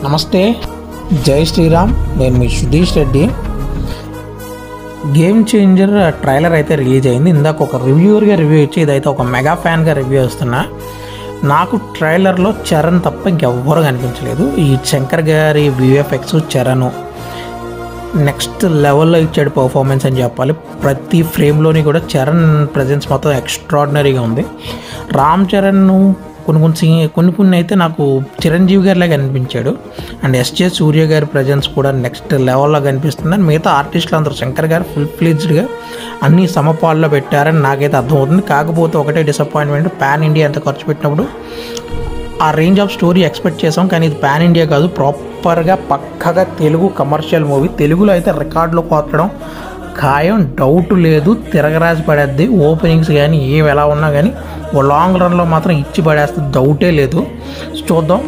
నమస్తే, జై శ్రీరామ్. నేను మీ Sudheesh Reddy. Game changer trailer అయితే రిలీజ్ అయింది. ఇందాక ఒక రివ్యూవర్గా రివ్యూ ఇచ్చి ఇదైతే ఒక మెగా ఫ్యాన్గా రివ్యూ ఇస్తున్నా. నాకు ట్రైలర్లో చరణ్ తప్ప ఇంకెవ్వరూ కనిపించలేదు. ఈ శంకర్ గారి విఎఫ్ఎక్స్ చరణ్ నెక్స్ట్ లెవెల్లో ఇచ్చాడు పర్ఫార్మెన్స్ అని చెప్పాలి. ప్రతి ఫ్రేమ్లోని కూడా చరణ్ ప్రజెన్స్ మొత్తం ఎక్స్ట్రాడినరీగా ఉంది. రామ్ చరణ్ కొన్ని అయితే నాకు చిరంజీవి గారిలాగా అనిపించాడు. అండ్ ఎస్జే సూర్య గారి ప్రజెన్స్ కూడా నెక్స్ట్ లెవెల్లో కనిపిస్తుంది. అండ్ మిగతా ఆర్టిస్టులు అందరూ శంకర్ గారు ఫుల్ ఫ్లెడ్జ్డ్గా అన్ని సమపాల్లో పెట్టారని నాకైతే అర్థమవుతుంది. కాకపోతే ఒకటే డిసప్పాయింట్మెంట్, పాన్ ఇండియా ఎంత ఖర్చు పెట్టినప్పుడు ఆ రేంజ్ ఆఫ్ స్టోరీ ఎక్స్పెక్ట్ చేసాం. కానీ ఇది పాన్ ఇండియా కాదు, ప్రాపర్గా పక్కగా తెలుగు కమర్షియల్ మూవీ. తెలుగులో అయితే రికార్డులో కొట్టడం ఖాయం, డౌట్ లేదు. తిరగరాజు పడేద్ది. ఓపెనింగ్స్ కానీ ఏవి ఎలా ఉన్నా కానీ ఓ లాంగ్ రన్లో మాత్రం ఇచ్చి పడేస్తుంది, డౌటే లేదు. చూద్దాం.